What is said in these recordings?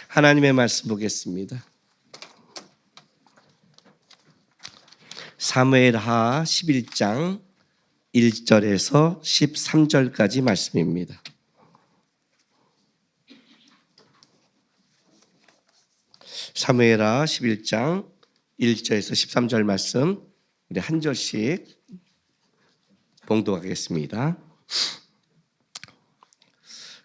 하나님의 말씀 보겠습니다. 사무엘하 11장 1절에서 13절까지 말씀입니다. 사무엘하 11장 1절에서 13절 말씀 우리 한 절씩 봉독하겠습니다.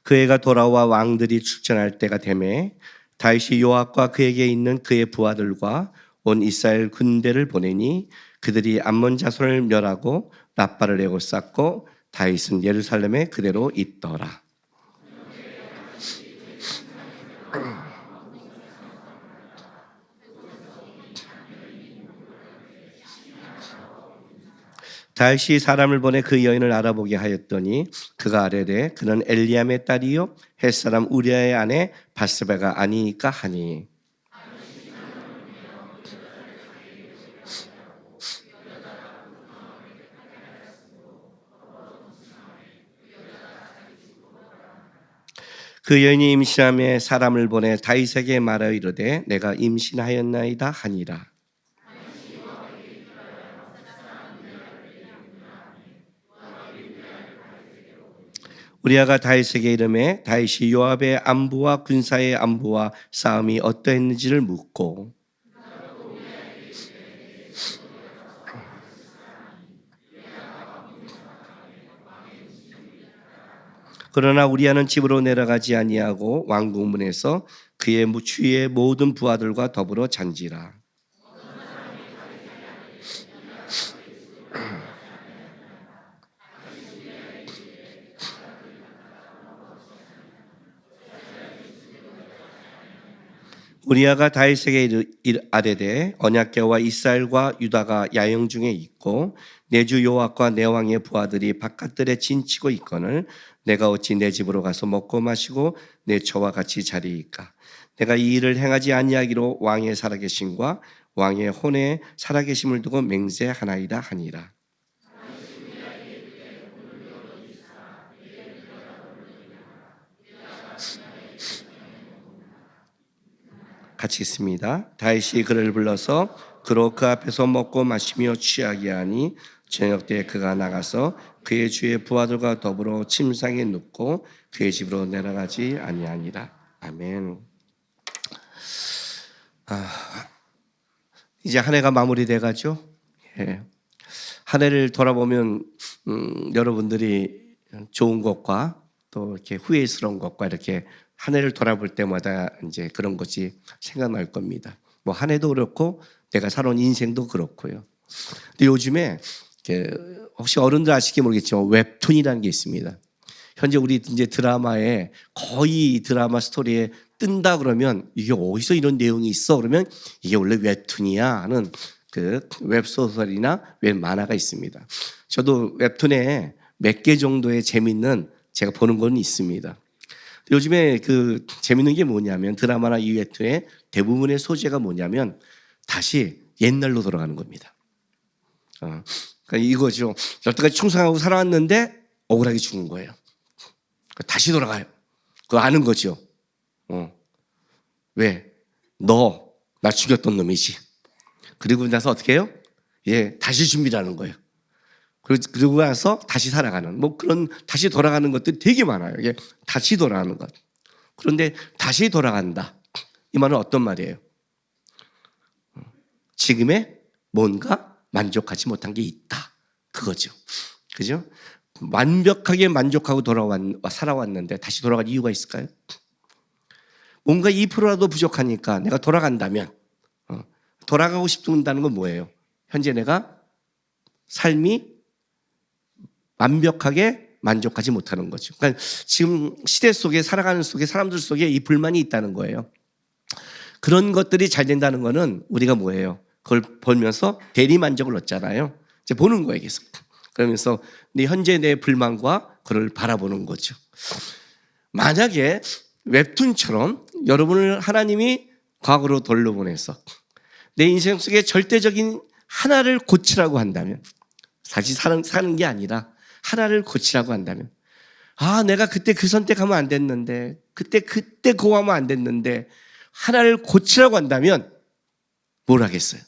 그 해가 돌아와 왕들이 출전할 때가 되매 다윗이 요압과 그에게 있는 그의 부하들과 온 이스라엘 군대를 보내니 그들이 암몬 자손을 멸하고 라빠를 에워쌌고 다윗은 예루살렘에 그대로 있더라. 다윗이 사람을 보내 그 여인을 알아보게 하였더니 그가 아뢰되 그는 엘리암의 딸이요 햇사람 우리아의 아내 바스바가 아니니까 하니 그 여인이 임신함에 사람을 보내 다윗에게 말하여 이르되 내가 임신하였나이다 하니라. 우리아가 다윗에게 이르매 다윗이 요압의 안부와 군사의 안부와 싸움이 어떠했는지를 묻고 그러나 우리아는 집으로 내려가지 아니하고 왕궁문에서 그의 주위의 모든 부하들과 더불어 잔지라. 우리아가 다윗에게 아뢰되 언약궤와 이스라엘과 유다가 야영 중에 있고 내 주 요압과 내 왕의 부하들이 바깥들에 진치고 있거늘 내가 어찌 내 집으로 가서 먹고 마시고 내 처와 같이 자리이까. 내가 이 일을 행하지 아니하기로 왕의 살아계심과 왕의 혼의 살아계심을 두고 맹세하나이다 하니라. 같이 있습니다. 다윗이 그를 불러서 그로 그 앞에서 먹고 마시며 취하게 하니 저녁 때 그가 나가서 그의 주의 부하들과 더불어 침상에 눕고 그의 집으로 내려가지 아니하니라. 아멘. 이제 한 해가 마무리돼 가죠. 예. 한 해를 돌아보면 여러분들이 좋은 것과 또 이렇게 후회스러운 것과 이렇게 한 해를 돌아볼 때마다 이제 그런 것이 생각날 겁니다. 뭐 한 해도 그렇고 내가 살아온 인생도 그렇고요. 근데 요즘에 혹시 어른들 아실지 모르겠지만 웹툰이라는 게 있습니다. 현재 우리 이제 드라마에 거의 드라마 스토리에 뜬다 그러면 이게 어디서 이런 내용이 있어? 그러면 이게 원래 웹툰이야 하는 그 웹소설이나 웹 만화가 있습니다. 저도 웹툰에 몇 개 정도의 재밌는 제가 보는 건 있습니다. 요즘에 그 재밌는 게 뭐냐면 드라마나 이 웹툰의 대부분의 소재가 뭐냐면 다시 옛날로 돌아가는 겁니다. 그러니까 이거죠. 여태까지 충성하고 살아왔는데 억울하게 죽은 거예요. 다시 돌아가요. 그거 아는 거죠. 왜? 너 나 죽였던 놈이지. 그리고 나서 어떻게 해요? 예, 다시 준비하는 거예요. 그리고 나서 다시 살아가는 뭐 그런 다시 돌아가는 것들이 되게 많아요. 이게 다시 돌아가는 것. 그런데 다시 돌아간다. 이 말은 어떤 말이에요? 지금의 뭔가 만족하지 못한 게 있다. 그거죠. 그죠? 완벽하게 만족하고 살아왔는데 다시 돌아갈 이유가 있을까요? 뭔가 2%라도 부족하니까 내가 돌아간다면 돌아가고 싶다는 건 뭐예요? 현재 내가 삶이 완벽하게 만족하지 못하는 거죠. 그러니까 지금 시대 속에 살아가는 속에 사람들 속에 이 불만이 있다는 거예요. 그런 것들이 잘 된다는 거는 우리가 뭐예요? 그걸 보면서 대리 만족을 얻잖아요. 이제 보는 거예요, 계속. 그러면서 현재 내 불만과 그걸 바라보는 거죠. 만약에 웹툰처럼 여러분을 하나님이 과거로 돌려보내서 내 인생 속에 절대적인 하나를 고치라고 한다면 사실 사는 게 아니라 하나를 고치라고 한다면 내가 그때 그 선택하면 안 됐는데, 그때 그거 하면 안 됐는데, 하나를 고치라고 한다면 뭘 하겠어요?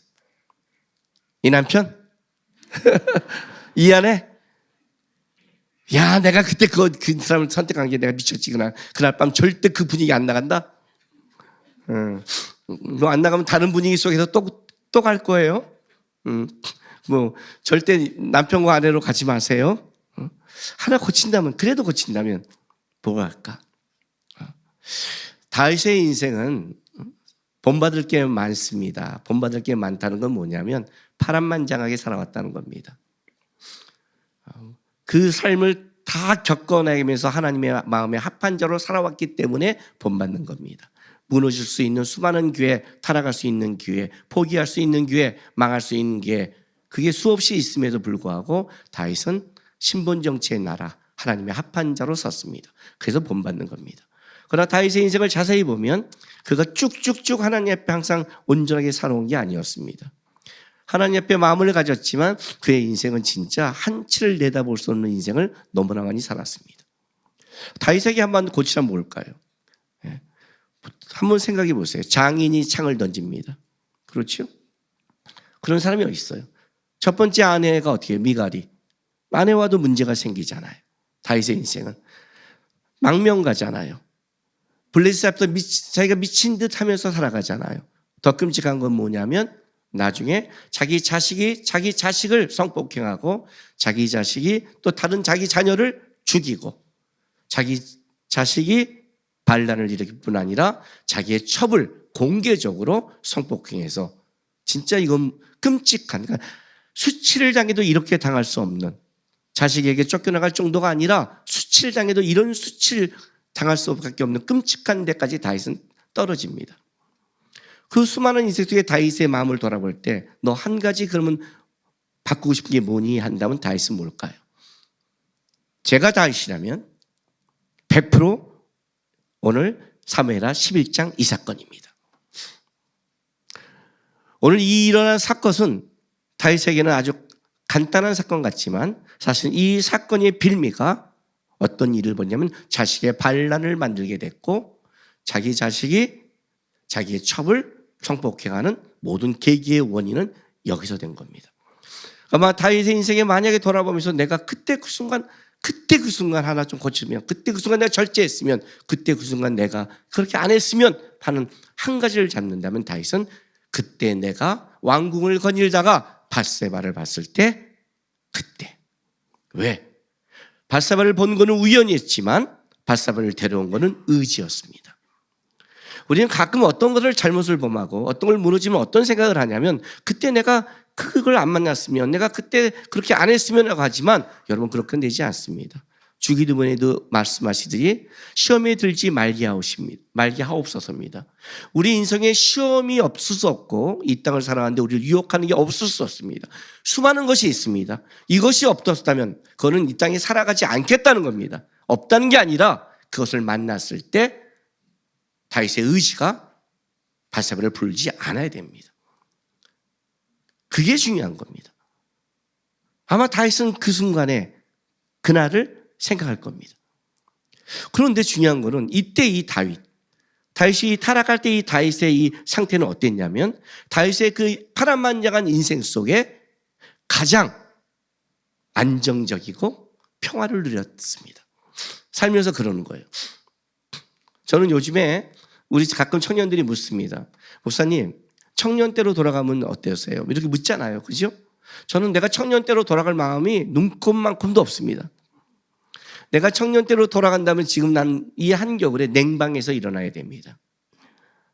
이 남편? 이 아내? 야, 내가 그때 그 사람을 선택한 게 내가 미쳤지. 그날 밤 절대 그 분위기 안 나간다? 너 안 나가면 다른 분위기 속에서 또 갈 거예요? 절대 남편과 아내로 가지 마세요. 하나 그래도 고친다면 뭐가 할까? 다윗의 인생은 본받을 게 많습니다. 본받을 게 많다는 건 뭐냐면 파란만장하게 살아왔다는 겁니다. 그 삶을 다 겪어내면서 하나님의 마음에 합한 자로 살아왔기 때문에 본받는 겁니다. 무너질 수 있는 수많은 기회, 타락할 수 있는 기회, 포기할 수 있는 기회, 망할 수 있는 기회, 그게 수없이 있음에도 불구하고 다윗은 신본정치의 나라, 하나님의 합한 자로 섰습니다. 그래서 본받는 겁니다. 그러나 다윗의 인생을 자세히 보면 그가 쭉쭉쭉 하나님 앞에 항상 온전하게 살아온 게 아니었습니다. 하나님 앞에 마음을 가졌지만 그의 인생은 진짜 한치를 내다볼 수 없는 인생을 너무나 많이 살았습니다. 다윗에게 한번 고치라면 뭘까요? 한번 생각해 보세요. 장인이 창을 던집니다. 그렇죠? 그런 사람이 어디 있어요? 첫 번째 아내가 어떻게 해요? 미갈이. 아내와도 문제가 생기잖아요. 다윗의 인생은. 망명가잖아요. 블레셋 앞에서 자기가 미친 듯 하면서 살아가잖아요. 더 끔찍한 건 뭐냐면 나중에 자기 자식을 성폭행하고 자기 자식이 또 다른 자기 자녀를 죽이고 자기 자식이 반란을 일으킬 뿐 아니라 자기의 첩을 공개적으로 성폭행해서 진짜 이건 끔찍한, 그러니까 수치를 당해도 이렇게 당할 수 없는, 자식에게 쫓겨나갈 정도가 아니라 수치를 당해도 이런 수치를 당할 수밖에 없는 끔찍한 데까지 다윗은 떨어집니다. 그 수많은 인생 속에 다윗의 마음을 돌아볼 때 너 한 가지 그러면 바꾸고 싶은 게 뭐니 한다면 다윗은 뭘까요? 제가 다윗이라면 100% 오늘 사무엘하 11장 이 사건입니다. 오늘 이 일어난 사건은 다윗에게는 아주 간단한 사건 같지만 사실 이 사건의 빌미가 어떤 일을 보냐면 자식의 반란을 만들게 됐고 자기 자식이 자기의 첩을 성폭행하는 모든 계기의 원인은 여기서 된 겁니다. 아마 다윗의 인생에 만약에 돌아보면서 내가 그때 그 순간 하나 좀 고치면, 그때 그 순간 내가 절제했으면, 그때 그 순간 내가 그렇게 안 했으면 하는 한 가지를 잡는다면 다윗은 그때 내가 왕궁을 거닐다가 밧세바를 봤을 때 그때. 왜? 밧세바를 본 거는 우연이었지만 밧세바를 데려온 거는 의지였습니다. 우리는 가끔 어떤 것을 잘못을 범하고 어떤 걸 무너지면 어떤 생각을 하냐면 그때 내가 그걸 안 만났으면, 내가 그때 그렇게 안 했으면 하고 하지만 여러분 그렇게 되지 않습니다. 주기도문에도 말씀하시듯이 시험에 들지 말게 하옵소서입니다. 우리 인생에 시험이 없을 수 없고 이 땅을 살아가는데 우리를 유혹하는 게 없을 수 없습니다. 수많은 것이 있습니다. 이것이 없었다면 그거는 이 땅에 살아가지 않겠다는 겁니다. 없다는 게 아니라 그것을 만났을 때 다윗의 의지가 밧세바를 불지 않아야 됩니다. 그게 중요한 겁니다. 아마 다윗은 그 순간에 그날을 생각할 겁니다. 그런데 중요한 거는 이때 이 다윗이 타락할 때 이 다윗의 이 상태는 어땠냐면 다윗의 그 파란만장한 인생 속에 가장 안정적이고 평화를 누렸습니다. 살면서 그러는 거예요. 저는 요즘에 우리 가끔 청년들이 묻습니다. 목사님, 청년 때로 돌아가면 어떠세요? 이렇게 묻잖아요. 그죠? 저는 내가 청년 때로 돌아갈 마음이 눈곱만큼도 없습니다. 내가 청년 때로 돌아간다면 지금 난 이 한겨울에 냉방에서 일어나야 됩니다.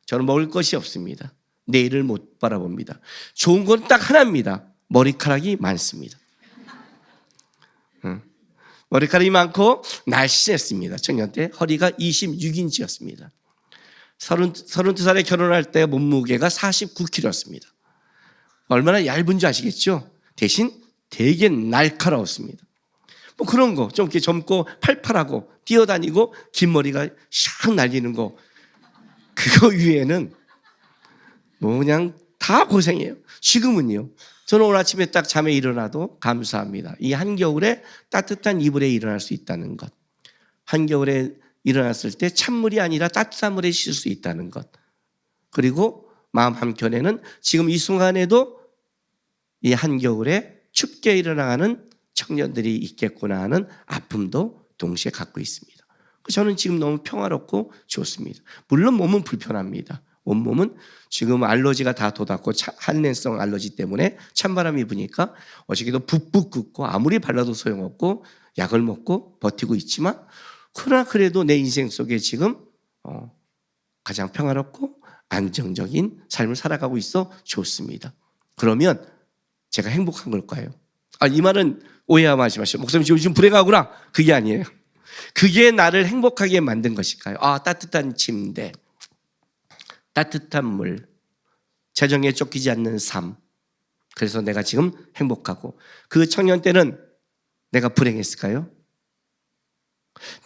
저는 먹을 것이 없습니다. 내일을 못 바라봅니다. 좋은 건 딱 하나입니다. 머리카락이 많습니다. 머리카락이 많고 날씬했습니다. 청년 때 허리가 26인치였습니다. 32살에 결혼할 때 몸무게가 49kg였습니다. 얼마나 얇은 줄 아시겠죠? 대신 되게 날카로웠습니다. 뭐 그런 거, 좀 이렇게 젊고 팔팔하고 뛰어다니고 긴 머리가 샥 날리는 거, 그거 위에는 뭐 그냥 다 고생이에요. 지금은요. 저는 오늘 아침에 딱 잠에 일어나도 감사합니다. 이 한겨울에 따뜻한 이불에 일어날 수 있다는 것. 한겨울에 일어났을 때 찬물이 아니라 따뜻한 물에 쉴 수 있다는 것. 그리고 마음 한켠에는 지금 이 순간에도 이 한겨울에 춥게 일어나가는 청년들이 있겠구나 하는 아픔도 동시에 갖고 있습니다. 저는 지금 너무 평화롭고 좋습니다. 물론 몸은 불편합니다. 온몸은 지금 알러지가 다 돋았고 한랭성 알러지 때문에 찬바람이 부니까 어저께도 붓붓 긋고 아무리 발라도 소용없고 약을 먹고 버티고 있지만, 그러나 그래도 내 인생 속에 지금 가장 평화롭고 안정적인 삶을 살아가고 있어 좋습니다. 그러면 제가 행복한 걸까요? 이 말은 오해하지 마시고, 목사님 지금 불행하구나, 그게 아니에요. 그게 나를 행복하게 만든 것일까요? 따뜻한 침대, 따뜻한 물, 재정에 쫓기지 않는 삶. 그래서 내가 지금 행복하고, 그 청년 때는 내가 불행했을까요?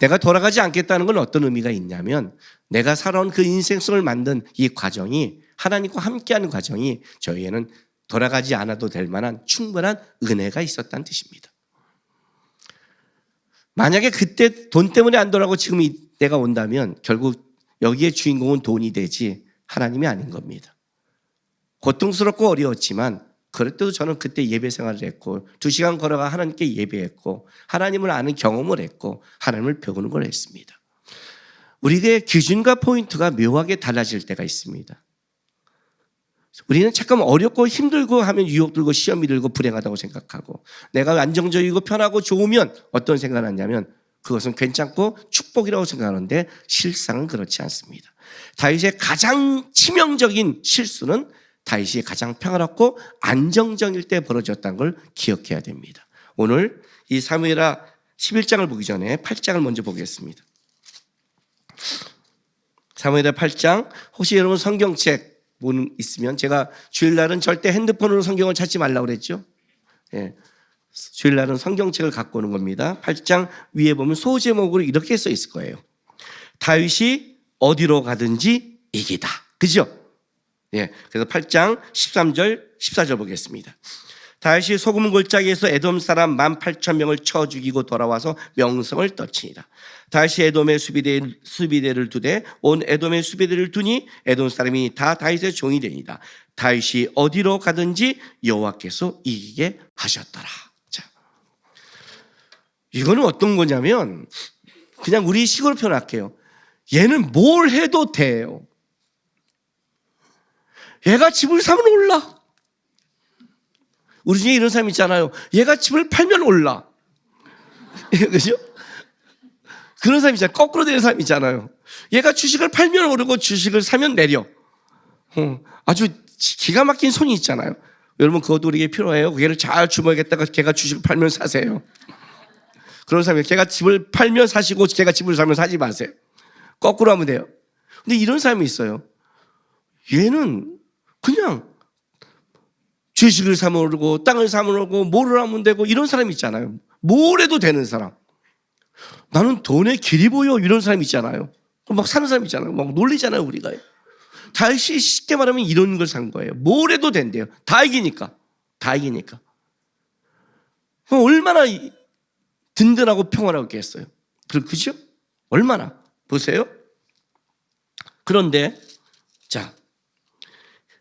내가 돌아가지 않겠다는 건 어떤 의미가 있냐면, 내가 살아온 그 인생성을 만든 이 과정이, 하나님과 함께하는 과정이 저희에는 돌아가지 않아도 될 만한 충분한 은혜가 있었다는 뜻입니다. 만약에 그때 돈 때문에 안 돌아가고 지금 내가 온다면 결국 여기에 주인공은 돈이 되지 하나님이 아닌 겁니다. 고통스럽고 어려웠지만 그래도 저는 그때 예배 생활을 했고 2시간 걸어가 하나님께 예배했고 하나님을 아는 경험을 했고 하나님을 배우는 걸 했습니다. 우리의 기준과 포인트가 묘하게 달라질 때가 있습니다. 우리는 잠깐 어렵고 힘들고 하면 유혹 들고 시험이 들고 불행하다고 생각하고, 내가 안정적이고 편하고 좋으면 어떤 생각을 하냐면 그것은 괜찮고 축복이라고 생각하는데 실상은 그렇지 않습니다. 다윗의 가장 치명적인 실수는 다윗이 가장 평화롭고 안정적일 때 벌어졌다는 걸 기억해야 됩니다. 오늘 이 사무엘하 11장을 보기 전에 8장을 먼저 보겠습니다. 사무엘하 8장, 혹시 여러분 성경책 있으면, 제가 주일날은 절대 핸드폰으로 성경을 찾지 말라고 그랬죠. 주일날은 성경책을 갖고 오는 겁니다. 8장 위에 보면 소제목으로 이렇게 써 있을 거예요. 다윗이 어디로 가든지 이기다. 그죠? 그래서 8장 13절 14절 보겠습니다. 다윗이 소금 골짜기에서 에돔 사람 18,000명을 쳐 죽이고 돌아와서 명성을 떨치니라. 다윗이 에돔의 수비대를 두되 온 에돔의 수비대를 두니 에돔 사람이 다 다윗의 종이 되니라. 다윗이 어디로 가든지 여호와께서 이기게 하셨더라. 자, 이거는 어떤 거냐면 그냥 우리 식으로 표현할게요. 얘는 뭘 해도 돼요. 얘가 집을 사면 올라. 우리 중에 이런 사람 있잖아요. 얘가 집을 팔면 올라. 그죠? 그런 사람 있잖아요. 거꾸로 되는 사람 있잖아요. 얘가 주식을 팔면 오르고 주식을 사면 내려. 아주 기가 막힌 손이 있잖아요. 여러분 그것도 우리에게 필요해요. 걔를 잘 주목하겠다가 걔가 주식을 팔면 사세요. 그런 사람이 걔가 집을 팔면 사시고 걔가 집을 사면 사지 마세요. 거꾸로 하면 돼요. 근데 이런 사람이 있어요. 얘는 그냥 주식을 사면 오르고 땅을 사면 오르고 뭐를 하면 되고 이런 사람 있잖아요. 뭘 해도 되는 사람. 나는 돈의 길이 보여 이런 사람 있잖아요. 막 사는 사람 있잖아요. 막 놀리잖아요 우리가. 다윗이 쉽게 말하면 이런 걸 산 거예요. 뭘 해도 된대요. 다 이기니까. 다 이기니까. 얼마나 든든하고 평화롭겠어요. 그죠? 얼마나. 보세요. 그런데 자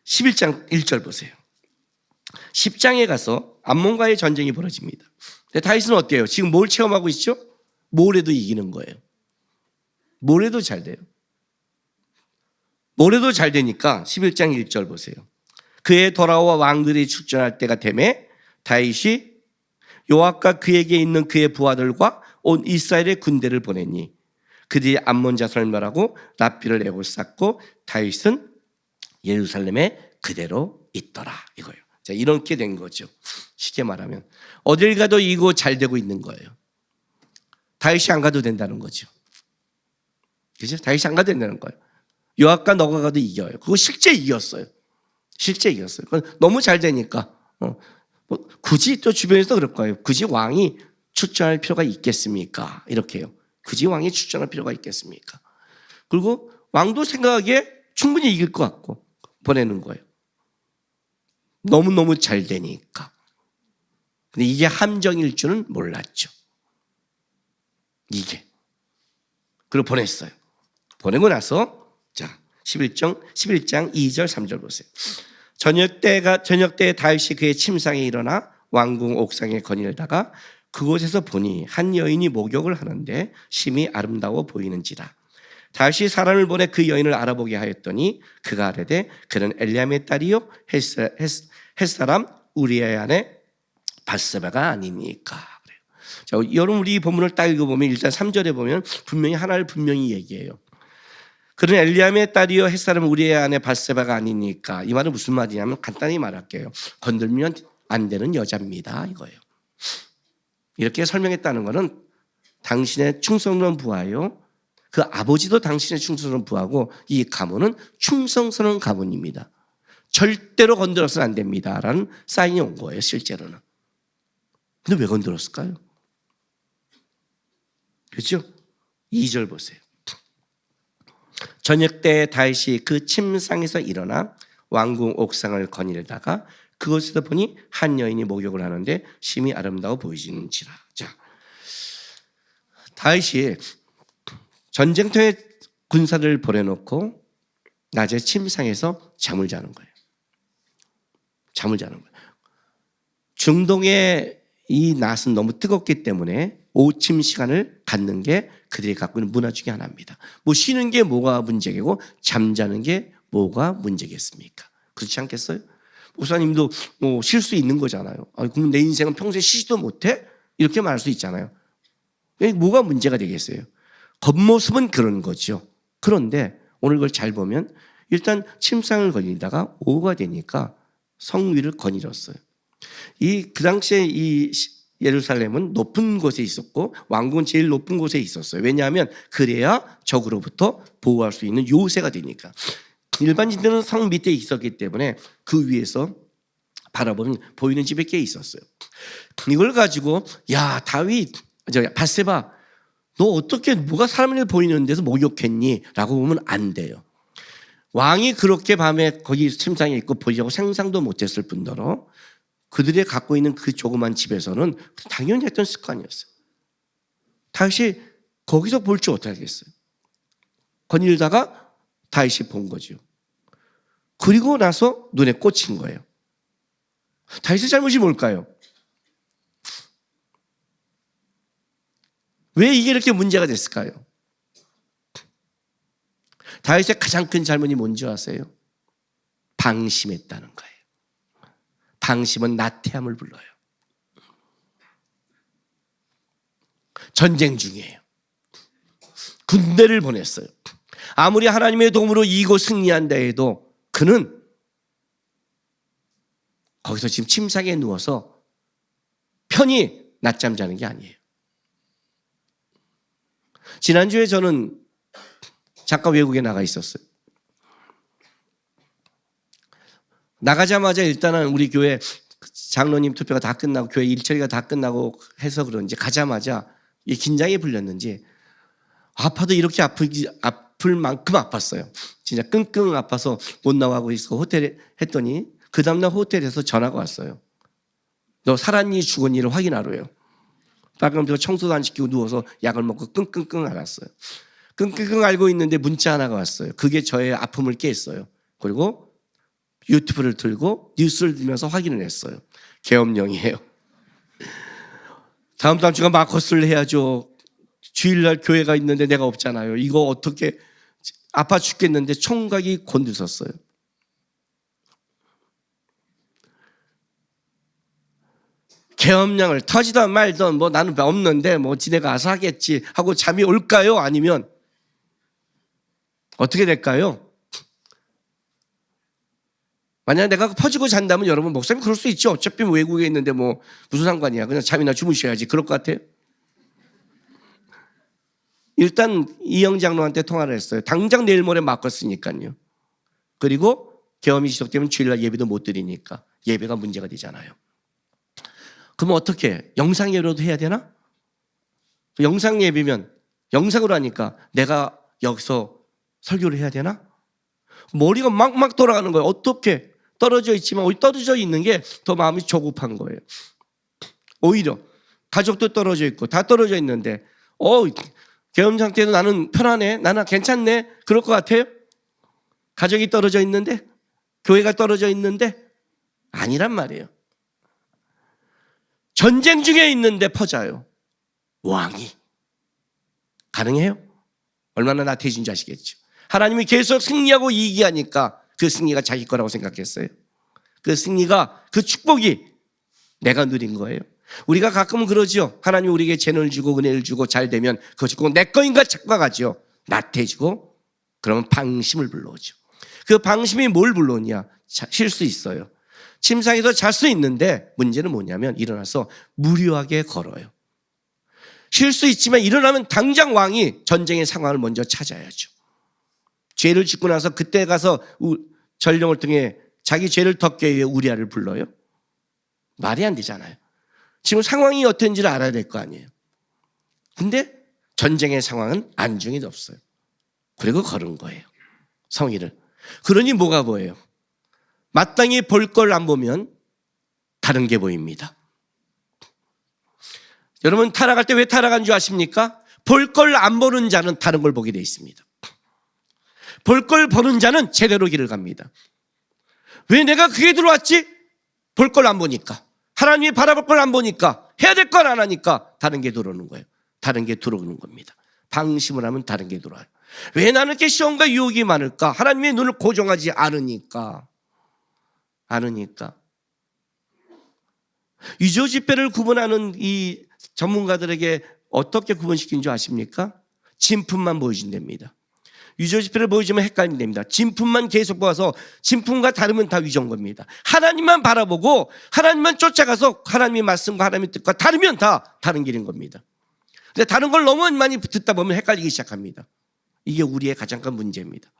11장 1절 보세요. 10장에 가서 암몬과의 전쟁이 벌어집니다. 근데 다윗은 어때요? 지금 뭘 체험하고 있죠? 뭘 해도 이기는 거예요. 뭘 해도 잘 돼요. 뭘 해도 잘 되니까 11장 1절 보세요. 그의 돌아와 왕들이 출전할 때가 되매 다윗이 요압과 그에게 있는 그의 부하들과 온 이스라엘의 군대를 보내니 그들이 암몬 자손을 멸하고 라피를 에워쌌고 다윗은 예루살렘에 그대로 있더라 이거예요. 자, 이렇게 된 거죠. 쉽게 말하면 어딜 가도 이고 잘 되고 있는 거예요. 다윗이 안 가도 된다는 거죠. 그죠? 다윗이 안 가도 된다는 거예요. 요압과 너가 가도 이겨요. 그거 실제 이겼어요. 실제 이겼어요. 너무 잘 되니까 굳이 또 주변에서 그럴 거예요. 굳이 왕이 출전할 필요가 있겠습니까? 이렇게요. 굳이 왕이 출전할 필요가 있겠습니까? 그리고 왕도 생각하기에 충분히 이길 것 같고 보내는 거예요. 너무너무 잘 되니까. 근데 이게 함정일 줄은 몰랐죠. 이게. 그리고 보냈어요. 보내고 나서 자 11장 2절 3절 보세요. 저녁 때에 다윗이 그의 침상에 일어나 왕궁 옥상에 거닐다가 그곳에서 보니 한 여인이 목욕을 하는데 심히 아름다워 보이는지라. 다윗이 사람을 보내 그 여인을 알아보게 하였더니 그가 아뢰되 그는 엘리암의 딸이요 햇사람 우리아의 아내 밧세바가 아니니까. 그래요. 자, 여러분 우리 이 본문을 딱 읽어보면 일단 3절에 보면 분명히 하나를 분명히 얘기해요. 그는 엘리암의 딸이요 햇사람 우리아의 아내 밧세바가 아니니까. 이 말은 무슨 말이냐면 간단히 말할게요. 건들면 안 되는 여자입니다 이거예요. 이렇게 설명했다는 것은 당신의 충성스러운 부하요, 그 아버지도 당신의 충성스러운 부하고 이 가문은 충성스러운 가문입니다. 절대로 건드려서는 안 됩니다라는 사인이 온 거예요 실제로는. 근데 왜 건드렸을까요? 그렇죠? 2절 보세요. 저녁 때 다윗이 그 침상에서 일어나 왕궁 옥상을 거닐다가 그곳에서 보니 한 여인이 목욕을 하는데 심히 아름다워 보이지는지라. 자, 다윗이 전쟁터에 군사를 보내놓고 낮에 침상에서 잠을 자는 거예요. 잠을 자는 거예요. 중동의 이 낮은 너무 뜨겁기 때문에 오침 시간을 갖는 게 그들이 갖고 있는 문화 중에 하나입니다. 뭐 쉬는 게 뭐가 문제고 잠자는 게 뭐가 문제겠습니까? 그렇지 않겠어요? 목사님도 뭐 쉴 수 있는 거잖아요. 그럼 내 인생은 평소에 쉬지도 못해? 이렇게 말할 수 있잖아요. 뭐가 문제가 되겠어요? 겉모습은 그런 거죠. 그런데 오늘 그걸 잘 보면 일단 침상을 거닐다가 오후가 되니까 성위를 거닐었어요. 그 당시에 이 예루살렘은 높은 곳에 있었고 왕궁은 제일 높은 곳에 있었어요. 왜냐하면 그래야 적으로부터 보호할 수 있는 요새가 되니까. 일반인들은 성 밑에 있었기 때문에 그 위에서 바라보는 보이는 집에 꽤 있었어요. 이걸 가지고 야 다윗, 밧세바 너 어떻게 누가 사람을 보이는 데서 목욕했니? 라고 보면 안 돼요. 왕이 그렇게 밤에 거기 침상에 있고 보려고 상상도 못했을 뿐더러 그들이 갖고 있는 그 조그만 집에서는 당연히 했던 습관이었어요. 다윗이 거기서 볼 줄 어떻게 하겠어요? 거닐다가 다윗이 본 거죠. 그리고 나서 눈에 꽂힌 거예요. 다윗의 잘못이 뭘까요? 왜 이게 이렇게 문제가 됐을까요? 다윗의 가장 큰 잘못이 뭔지 아세요? 방심했다는 거예요. 방심은 나태함을 불러요. 전쟁 중이에요. 군대를 보냈어요. 아무리 하나님의 도움으로 이기고 승리한다 해도 그는 거기서 지금 침상에 누워서 편히 낮잠 자는 게 아니에요. 지난주에 저는 잠깐 외국에 나가 있었어요. 나가자마자 일단은 우리 교회 장로님 투표가 다 끝나고 교회 일처리가 다 끝나고 해서 그런지 가자마자 이 긴장이 풀렸는지 아파도 이렇게 아플 만큼 아팠어요. 진짜 끙끙 아파서 못 나가고 있어 호텔에 했더니 그 다음날 호텔에서 전화가 왔어요. 너 살았니 죽었니를 확인하러요. 그래서 청소도 안 시키고 누워서 약을 먹고 끙끙끙 앓았어요. 끙끙끙 앓고 있는데 문자 하나가 왔어요. 그게 저의 아픔을 깼어요. 그리고 유튜브를 들고 뉴스를 들으면서 확인을 했어요. 계엄령이에요. 다음 주가 마커스를 해야죠. 주일날 교회가 있는데 내가 없잖아요. 이거 어떻게 아파 죽겠는데 총각이 곤두섰어요. 계엄령을 터지던 말던 뭐 나는 없는데 뭐 지네가 알아서 하겠지 하고 잠이 올까요? 아니면 어떻게 될까요? 만약 내가 퍼지고 잔다면 여러분 목사님 그럴 수 있죠. 어차피 외국에 있는데 뭐 무슨 상관이야. 그냥 잠이나 주무셔야지. 그럴 것 같아요. 일단 이영 장로한테 통화를 했어요. 당장 내일 모레 바꿨으니까요. 그리고 계엄이 지속되면 주일날 예배도 못 드리니까 예배가 문제가 되잖아요. 그럼 어떻게 영상 예배로도 해야 되나? 영상 예배면 영상으로 하니까 내가 여기서 설교를 해야 되나? 머리가 막 돌아가는 거예요. 어떻게 떨어져 있지만 떨어져 있는 게 더 마음이 조급한 거예요. 오히려 가족도 떨어져 있고 다 떨어져 있는데 결혼 상태도 나는 편하네, 나는 괜찮네, 그럴 것 같아요? 가족이 떨어져 있는데, 교회가 떨어져 있는데 아니란 말이에요. 전쟁 중에 있는데 퍼져요. 왕이. 가능해요? 얼마나 나태해진지 아시겠죠? 하나님이 계속 승리하고 이기하니까 그 승리가 자기 거라고 생각했어요. 그 승리가, 그 축복이 내가 누린 거예요. 우리가 가끔은 그러죠. 하나님이 우리에게 재능을 주고 은혜를 주고 잘 되면 그것이 꼭 내 거인가 착각하죠. 나태해지고 그러면 방심을 불러오죠. 그 방심이 뭘 불러오냐? 쉴 수 있어요. 침상에서 잘 수 있는데 문제는 뭐냐면 일어나서 무료하게 걸어요. 쉴 수 있지만 일어나면 당장 왕이 전쟁의 상황을 먼저 찾아야죠. 죄를 짓고 나서 그때 가서 전령을 통해 자기 죄를 덮기 위해 우리아를 불러요? 말이 안 되잖아요. 지금 상황이 어떤지를 알아야 될 거 아니에요. 근데 전쟁의 상황은 안중에도 없어요. 그리고 걸은 거예요. 성의를. 그러니 뭐가 보여요? 마땅히 볼 걸 안 보면 다른 게 보입니다. 여러분 타락할 때 왜 타락한 줄 아십니까? 볼 걸 안 보는 자는 다른 걸 보게 돼 있습니다. 볼 걸 보는 자는 제대로 길을 갑니다. 왜 내가 그게 들어왔지? 볼 걸 안 보니까. 하나님이 바라볼 걸 안 보니까, 해야 될 걸 안 하니까 다른 게 들어오는 거예요. 다른 게 들어오는 겁니다. 방심을 하면 다른 게 들어와요. 왜 나는 이렇게 시험과 유혹이 많을까? 하나님의 눈을 고정하지 않으니까. 유조 집회를 구분하는 이 전문가들에게 어떻게 구분시킨 줄 아십니까? 진품만 보여준답니다. 유조 집회를 보여주면 헷갈린답니다. 진품만 계속 보아서 진품과 다르면 다 위조인 겁니다. 하나님만 바라보고 하나님만 쫓아가서 하나님의 말씀과 하나님의 뜻과 다르면 다 다른 길인 겁니다. 근데 다른 걸 너무 많이 듣다 보면 헷갈리기 시작합니다. 이게 우리의 가장 큰 문제입니다.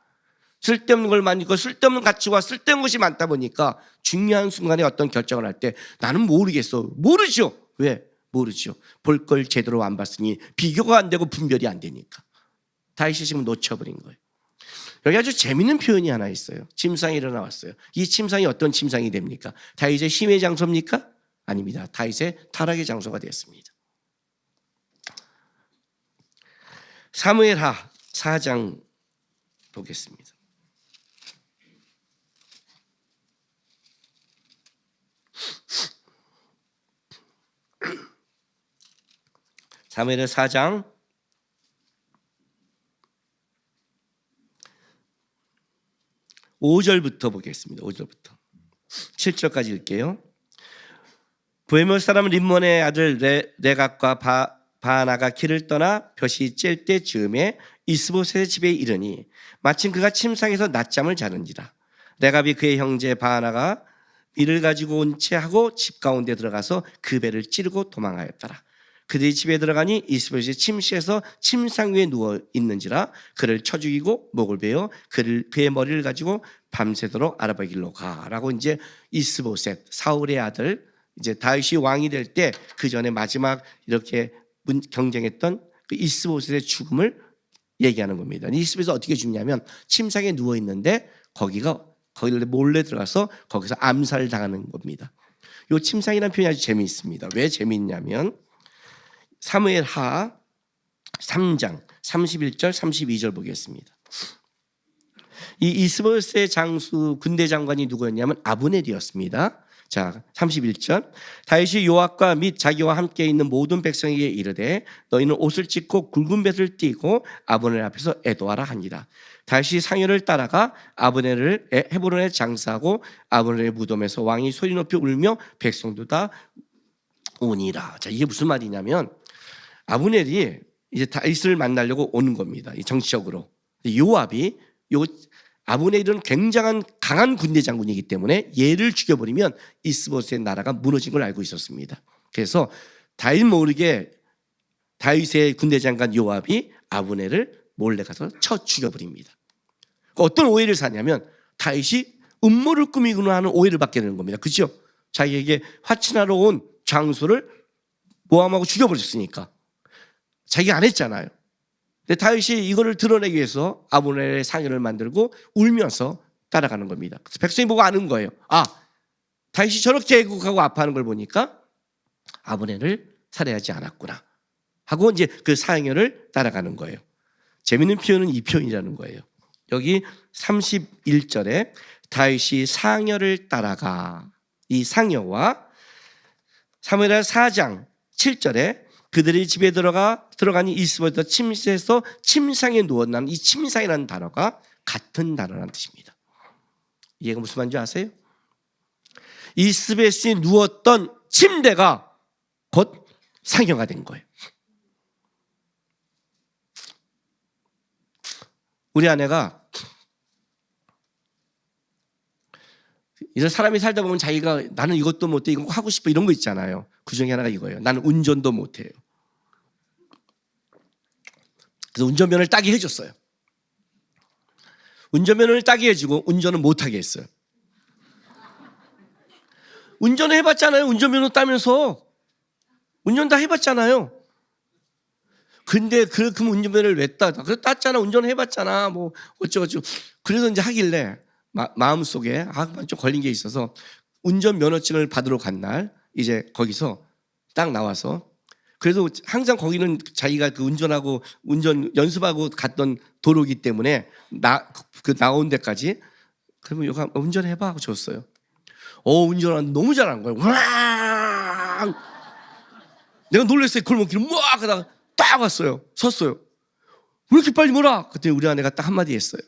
쓸데없는 걸 많이 듣고 쓸데없는 가치와 쓸데없는 것이 많다 보니까 중요한 순간에 어떤 결정을 할 때 나는 모르겠어. 모르죠. 왜? 모르죠. 볼 걸 제대로 안 봤으니 비교가 안 되고 분별이 안 되니까. 다윗이 지금 놓쳐버린 거예요. 여기 아주 재밌는 표현이 하나 있어요. 침상이 일어나왔어요. 이 침상이 어떤 침상이 됩니까? 다윗의 힘의 장소입니까? 아닙니다. 다윗의 타락의 장소가 되었습니다. 사무엘하 4장 보겠습니다. 사무엘하 4장 5절부터 보겠습니다. 5절부터 7절까지 읽게요. 부에몰 사람 림몬의 아들 레갑과 바하나가 길을 떠나 볕이 쬐을 때 즈음에 이스보셋의 집에 이르니 마침 그가 침상에서 낮잠을 자는지라. 레갑이 그의 형제 바하나가 밀을 가지고 온 채 하고 집 가운데 들어가서 그 배를 찌르고 도망하였더라. 그들이 집에 들어가니 이스보셋이 침실에서 침상 위에 누워 있는지라 그를 쳐 죽이고 목을 베어 그의 머리를 가지고 밤새도록 알아보기로 가라고. 이제 이스보셋 사울의 아들, 이제 다윗이 왕이 될 때 그 전에 마지막 이렇게 경쟁했던 그 이스보셋의 죽음을 얘기하는 겁니다. 이스보셋이 어떻게 죽냐면 침상에 누워 있는데 거기를 몰래 들어가서 거기서 암살을 당하는 겁니다. 이 침상이라는 표현이 아주 재미있습니다. 왜 재미있냐면 사무엘하 3장 31절 32절 보겠습니다. 이 이스보셋의 장수 군대 장관이 누구였냐면 아브넬이었습니다. 자, 31절. 다윗이 요압과 및 자기와 함께 있는 모든 백성에게 이르되 너희는 옷을 찢고 굵은 뱃을 띠고 아브넬 앞에서 애도하라 하니라. 다윗이 상여를 따라가 아브넬을 헤브론에 장사하고 아브넬의 무덤에서 왕이 소리 높이 울며 백성도 다 오니라. 자, 이게 무슨 말이냐면 아브넬이 이제 다윗을 만나려고 오는 겁니다. 정치적으로. 요압이 아브넬은 굉장한 강한 군대 장군이기 때문에 얘를 죽여버리면 이스보셋의 나라가 무너진 걸 알고 있었습니다. 그래서 다윗 모르게 다윗의 군대 장관 요압이 아브넬을 몰래 가서 쳐 죽여버립니다. 어떤 오해를 사냐면 다윗이 음모를 꾸미구나 하는 오해를 받게 되는 겁니다. 그렇죠? 자기에게 화친하러 온 장수를 모함하고 죽여버렸으니까. 자기가 안 했잖아요. 근데 다윗이 이거를 드러내기 위해서 아브넬의 상여를 만들고 울면서 따라가는 겁니다. 그래서 백성이 보고 아는 거예요. 아, 다윗이 저렇게 애국하고 아파하는 걸 보니까 아브넬을 살해하지 않았구나. 하고 이제 그 사형열을 따라가는 거예요. 재밌는 표현은 이 표현이라는 거예요. 여기 31절에 다윗이 사형열을 따라가, 이 상여와 사무엘하 4장 7절에 그들이 집에 들어가니 이스보셋 침실에서 침상에 누웠나는, 이 침상이라는 단어가 같은 단어라는 뜻입니다. 이해가 무슨 말인지 아세요? 이스보셋이 누웠던 침대가 곧 상여가 된 거예요. 우리 아내가 이제 사람이 살다 보면 자기가 나는 이것도 못해, 이거 하고 싶어, 이런 거 있잖아요. 그 중에 하나가 이거예요. 나는 운전도 못해요. 그래서 운전면허를 따게 해줬어요. 운전면허를 따게 해주고 운전은 못하게 했어요. 운전을 해봤잖아요. 운전면허 따면서 운전 다 해봤잖아요. 근데 그럼 운전면허를 왜 따? 그래 땄잖아. 운전을 해봤잖아. 뭐 어쩌고저쩌고. 그래서 이제 하길래 마음속에 좀 걸린 게 있어서 운전면허증을 받으러 간 날 이제 거기서 딱 나와서, 그래도 항상 거기는 자기가 그 운전 연습하고 갔던 도로기 때문에 나온 데까지, 그러면 여기 운전해봐 하고 줬어요. 운전하는 너무 잘한 거예요. 와! 내가 놀랐어요. 골목길 막 하다가 딱 왔어요. 섰어요. 왜 이렇게 빨리 몰아? 그때 우리 아내가 딱 한마디 했어요.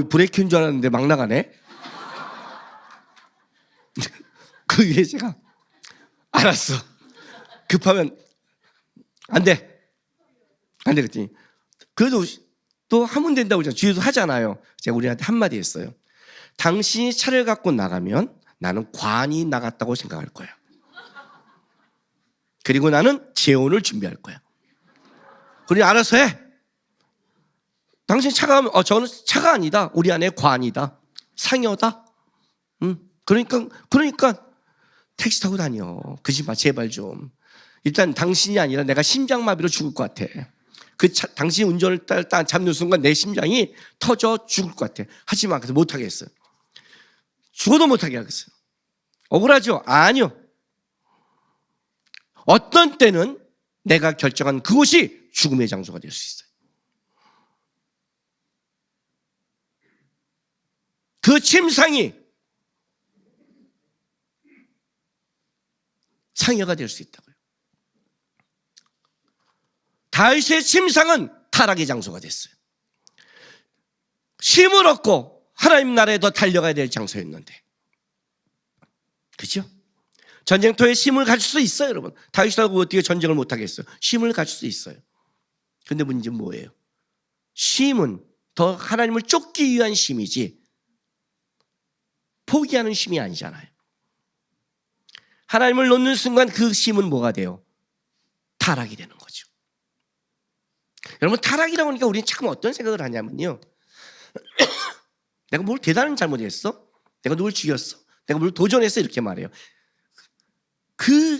브레이크인 줄 알았는데 막 나가네. 그게 제가 알았어. 급하면 안 돼. 그랬더니 그래도 또 하면 된다고 주위에서 하잖아요. 제가 우리한테 한마디 했어요. 당신이 차를 갖고 나가면 나는 관이 나갔다고 생각할 거야. 그리고 나는 재혼을 준비할 거야. 그러니 알아서 해. 당신 차가 하면 저는 차가 아니다. 우리 안에 관이다. 상여다. 그러니까 택시 타고 다녀. 그러지 마, 제발 좀. 일단 당신이 아니라 내가 심장마비로 죽을 것 같아. 당신이 운전을 잡는 순간 내 심장이 터져 죽을 것 같아. 하지 마. 그래서 못하게 했어요. 죽어도 못하게 하겠어요. 억울하죠? 아니요. 어떤 때는 내가 결정한 그곳이 죽음의 장소가 될 수 있어요. 그 침상이 상여가 될 수 있다고요. 다윗의 침상은 타락의 장소가 됐어요. 쉼을 얻고 하나님 나라에 더 달려가야 될 장소였는데, 그렇죠? 전쟁터에 쉼을 가질 수 있어요, 여러분. 다윗하고 어떻게 전쟁을 못하겠어요? 쉼을 가질 수 있어요. 그런데 문제는 뭐예요? 쉼은 더 하나님을 쫓기 위한 쉼이지 포기하는 쉼이 아니잖아요. 하나님을 놓는 순간 그 쉼은 뭐가 돼요? 타락이 되는 거죠. 여러분, 타락이라고 하니까 우리는 참 어떤 생각을 하냐면요. 내가 뭘 대단한 잘못했어? 내가 누굴 죽였어? 내가 뭘 도전했어? 이렇게 말해요. 그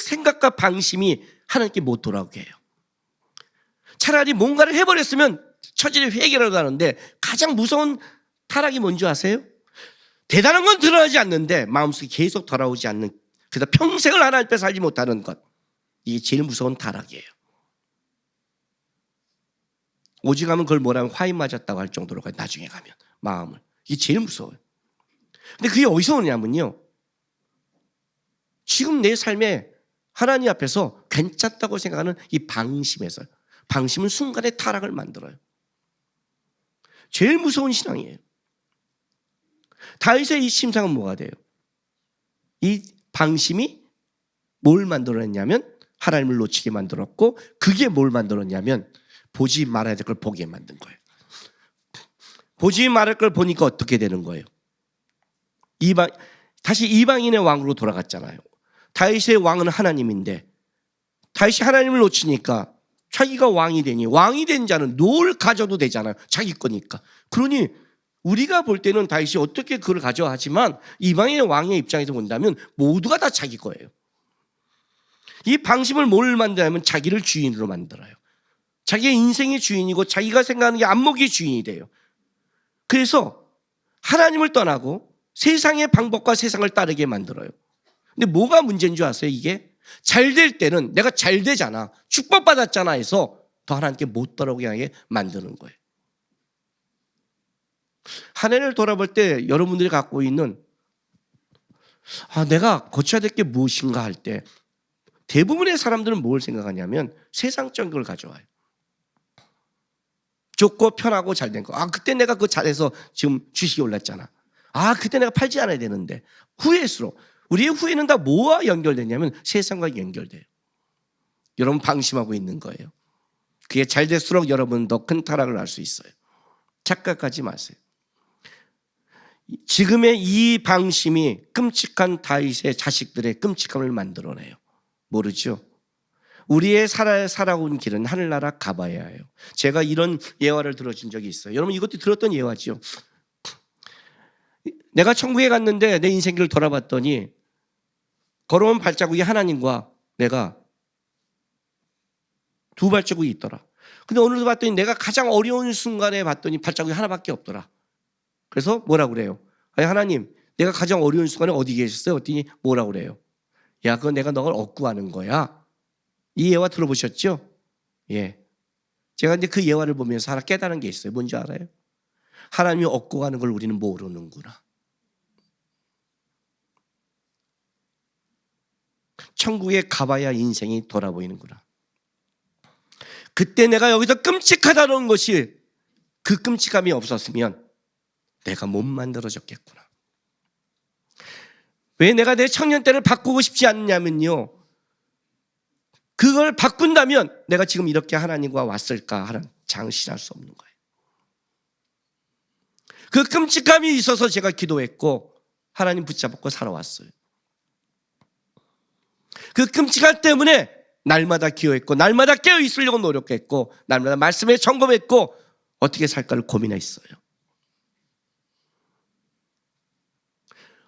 생각과 방심이 하나님께 못 돌아오게 해요. 차라리 뭔가를 해버렸으면 처지를 회개라도 하는데, 가장 무서운 타락이 뭔지 아세요? 대단한 건 드러나지 않는데 마음속에 계속 돌아오지 않는, 그래서 평생을 하나님 앞에 살지 못하는 것, 이게 제일 무서운 타락이에요. 오직하면 그걸 뭐라면 화인 맞았다고 할 정도로 나중에 가면 마음을, 이게 제일 무서워요. 근데 그게 어디서 오냐면요, 지금 내 삶에 하나님 앞에서 괜찮다고 생각하는 이 방심에서, 방심은 순간에 타락을 만들어요. 제일 무서운 신앙이에요. 다윗의 이 침상은 뭐가 돼요? 이 방심이 뭘 만들어냈냐면 하나님을 놓치게 만들었고, 그게 뭘 만들었냐면 보지 말아야 될 걸 보게 만든 거예요. 보지 말할 걸 보니까 어떻게 되는 거예요? 다시 이방인의 왕으로 돌아갔잖아요. 다윗의 왕은 하나님인데 다윗이 하나님을 놓치니까 자기가 왕이 되니, 왕이 된 자는 뭘 가져도 되잖아요. 자기 거니까. 그러니 우리가 볼 때는 다윗이 어떻게 그걸 가져하지만 이방인의 왕의 입장에서 본다면 모두가 다 자기 거예요. 이 방심을 뭘 만드냐면 자기를 주인으로 만들어요. 자기의 인생의 주인이고 자기가 생각하는 게 안목의 주인이 돼요. 그래서 하나님을 떠나고 세상의 방법과 세상을 따르게 만들어요. 근데 뭐가 문제인 줄 아세요? 이게 잘 될 때는 내가 잘 되잖아, 축복받았잖아 해서 더 하나님께 못 돌아오게 만드는 거예요. 한 해를 돌아볼 때 여러분들이 갖고 있는 내가 고쳐야 될 게 무엇인가 할 때 대부분의 사람들은 뭘 생각하냐면 세상적인 걸 가져와요. 좋고 편하고 잘된 거. 그때 내가 그거 잘해서 지금 주식이 올랐잖아. 그때 내가 팔지 않아야 되는데. 후회수로. 우리의 후회는 다 뭐와 연결되냐면 세상과 연결돼요. 여러분 방심하고 있는 거예요. 그게 잘 될수록 여러분 더 큰 타락을 할 수 있어요. 착각하지 마세요. 지금의 이 방심이 끔찍한 다윗의 자식들의 끔찍함을 만들어내요. 모르죠? 우리의 살아온 길은 하늘나라 가봐야해요. 제가 이런 예화를 들어준 적이 있어요. 여러분 이것도 들었던 예화죠. 내가 천국에 갔는데 내 인생길을 돌아봤더니 걸어온 발자국이 하나님과 내가 두 발자국이 있더라. 근데 오늘도 봤더니 내가 가장 어려운 순간에 봤더니 발자국이 하나밖에 없더라. 그래서 뭐라고 그래요? 하나님, 내가 가장 어려운 순간에 어디 계셨어요? 그랬더니 뭐라고 그래요? 야, 그건 내가 너를 얻고 가는 거야. 이 예화 들어보셨죠? 예. 제가 근데 그 예화를 보면서 하나 깨달은 게 있어요. 뭔지 알아요? 하나님이 얻고 가는 걸 우리는 모르는구나. 천국에 가봐야 인생이 돌아보이는구나. 그때 내가 여기서 끔찍하다는 것이 그 끔찍함이 없었으면 내가 못 만들어졌겠구나. 왜 내가 내 청년 때를 바꾸고 싶지 않냐면요, 그걸 바꾼다면 내가 지금 이렇게 하나님과 왔을까 하는 장신할 수 없는 거예요. 그 끔찍함이 있어서 제가 기도했고 하나님 붙잡고 살아왔어요. 그 끔찍함 때문에 날마다 기도했고 날마다 깨어있으려고 노력했고 날마다 말씀에 점검했고 어떻게 살까를 고민했어요.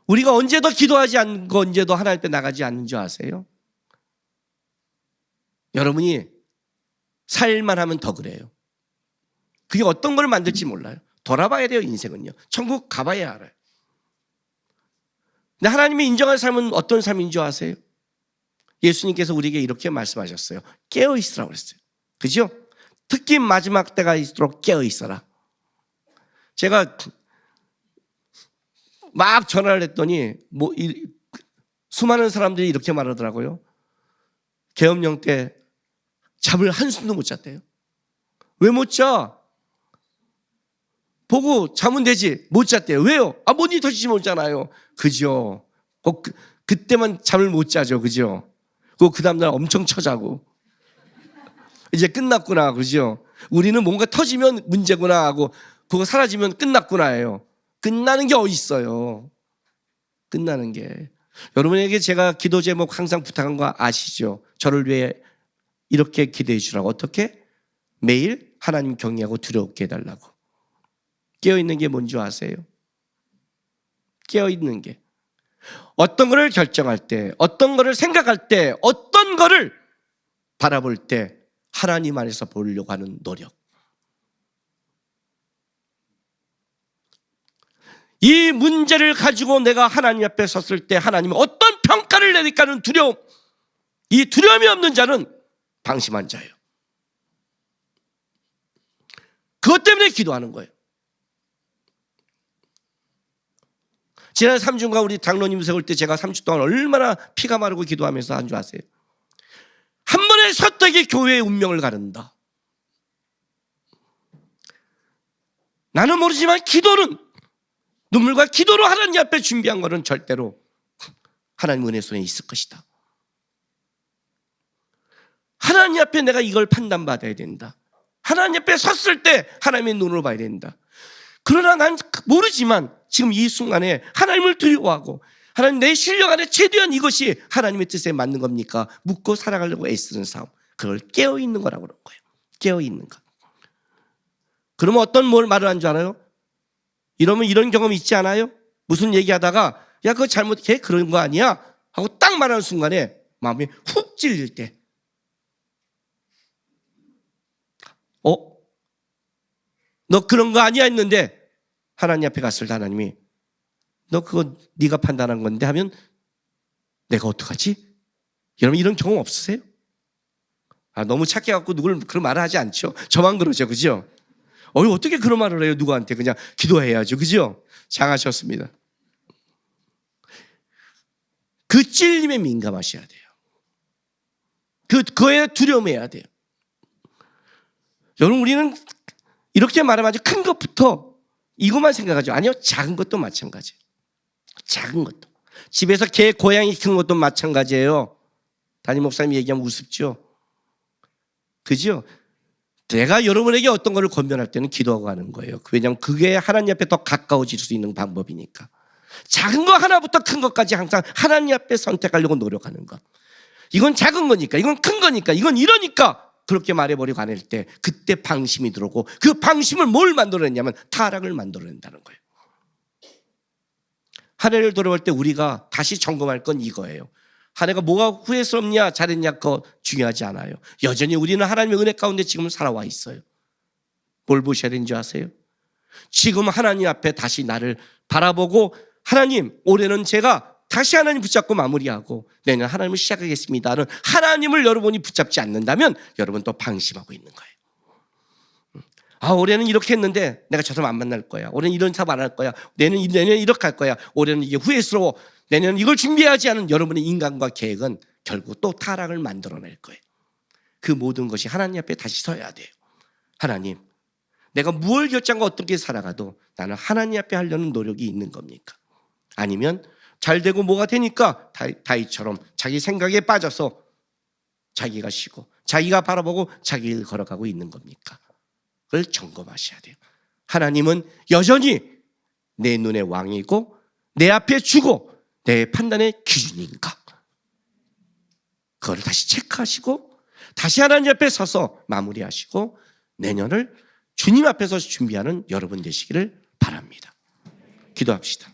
우리가 언제도 기도하지 않고 언제도 하나님 앞에 나가지 않는 줄 아세요? 여러분이 살만 하면 더 그래요. 그게 어떤 걸 만들지 몰라요. 돌아봐야 돼요. 인생은요. 천국 가봐야 알아요. 근데 하나님이 인정한 삶은 어떤 삶인 줄 아세요? 예수님께서 우리에게 이렇게 말씀하셨어요. 깨어있으라고 그랬어요. 그죠? 특히 마지막 때가 있도록 깨어있어라. 제가 막 전화를 했더니 수많은 사람들이 이렇게 말하더라고요. 계엄령 때 잠을 한숨도 못 잤대요. 왜 못 자? 보고 자면 되지. 못 잤대요. 왜요? 모니터 치지 못잖아요. 그죠? 그때만 잠을 못 자죠. 그죠? 그 다음날 엄청 쳐자고 이제 끝났구나. 그죠? 우리는 뭔가 터지면 문제구나 하고 그거 사라지면 끝났구나 해요. 끝나는 게 어디 있어요? 끝나는 게. 여러분에게 제가 기도 제목 항상 부탁한 거 아시죠? 저를 위해 이렇게 기도해 주라고. 어떻게? 매일 하나님 경외하고 두렵게 해달라고. 깨어있는 게 뭔지 아세요? 깨어있는 게 어떤 거를 결정할 때, 어떤 거를 생각할 때, 어떤 거를 바라볼 때 하나님 안에서 보려고 하는 노력. 이 문제를 가지고 내가 하나님 앞에 섰을 때 하나님은 어떤 평가를 내릴까 하는 두려움. 이 두려움이 없는 자는 방심한 자예요. 그것 때문에 기도하는 거예요. 지난 3주가 우리 장로님 세울 때 제가 3주 동안 얼마나 피가 마르고 기도하면서 한 줄 아세요? 한 번의 설득이 교회의 운명을 가른다. 나는 모르지만 기도는, 눈물과 기도로 하나님 앞에 준비한 것은 절대로 하나님 은혜 손에 있을 것이다. 하나님 앞에 내가 이걸 판단받아야 된다. 하나님 앞에 섰을 때 하나님의 눈으로 봐야 된다. 그러나 난 모르지만 지금 이 순간에 하나님을 두려워하고 하나님 내 실력 안에 최대한 이것이 하나님의 뜻에 맞는 겁니까? 묻고 살아가려고 애쓰는 싸움. 그걸 깨어있는 거라고 그런 거예요. 깨어있는 것. 그러면 어떤 말을 한 줄 알아요? 이러면 이런 경험 있지 않아요? 무슨 얘기하다가 야 그거 잘못 걔 그런 거 아니야? 하고 딱 말하는 순간에 마음이 훅 찔릴 때 너 그런 거 아니야 했는데 하나님 앞에 갔을 때 하나님이 너 그거 네가 판단한 건데 하면 내가 어떡하지? 여러분 이런 경험 없으세요? 너무 착해갖고 누굴 그런 말을 하지 않죠. 저만 그러죠, 그죠? 어떻게 그런 말을 해요? 누구한테 그냥 기도해야죠, 그죠? 잘하셨습니다. 그 찔림에 민감하셔야 돼요. 그거에 두려움해야 돼요. 여러분 우리는 이렇게 말하면 아주 큰 것부터 이것만 생각하죠. 아니요, 작은 것도 마찬가지예요. 작은 것도. 집에서 개, 고양이 키우는 것도 마찬가지예요. 담임 목사님 얘기하면 우습죠. 그죠? 내가 여러분에게 어떤 것을 권면할 때는 기도하고 하는 거예요. 왜냐하면 그게 하나님 앞에 더 가까워질 수 있는 방법이니까. 작은 거 하나부터 큰 것까지 항상 하나님 앞에 선택하려고 노력하는 것. 이건 작은 거니까, 이건 큰 거니까, 이건 이러니까 그렇게 말해버리고 안 할 때 그때 방심이 들어오고 그 방심을 뭘 만들어냈냐면 타락을 만들어낸다는 거예요. 한 해를 돌아볼 때 우리가 다시 점검할 건 이거예요. 한 해가 뭐가 후회스럽냐 잘했냐 그거 중요하지 않아요. 여전히 우리는 하나님의 은혜 가운데 지금 살아와 있어요. 뭘 보셔야 되는지 아세요? 지금 하나님 앞에 다시 나를 바라보고 하나님 올해는 제가 다시 하나님 붙잡고 마무리하고 내년 하나님을 시작하겠습니다는 하나님을 여러분이 붙잡지 않는다면 여러분 또 방심하고 있는 거예요. 올해는 이렇게 했는데 내가 저 사람 안 만날 거야. 올해는 이런 사업 안 할 거야. 내년에 이렇게 할 거야. 올해는 이게 후회스러워. 내년은 이걸 준비하지 않은 여러분의 인간과 계획은 결국 또 타락을 만들어낼 거예요. 그 모든 것이 하나님 앞에 다시 서야 돼요. 하나님, 내가 무엇을 결정하고 어떻게 살아가도 나는 하나님 앞에 하려는 노력이 있는 겁니까? 아니면 잘 되고 뭐가 되니까 다윗처럼 자기 생각에 빠져서 자기가 쉬고 자기가 바라보고 자기 일 걸어가고 있는 겁니까? 그걸 점검하셔야 돼요. 하나님은 여전히 내 눈의 왕이고 내 앞에 주고 내 판단의 기준인가? 그거를 다시 체크하시고 다시 하나님 앞에 서서 마무리하시고 내년을 주님 앞에서 준비하는 여러분 되시기를 바랍니다. 기도합시다.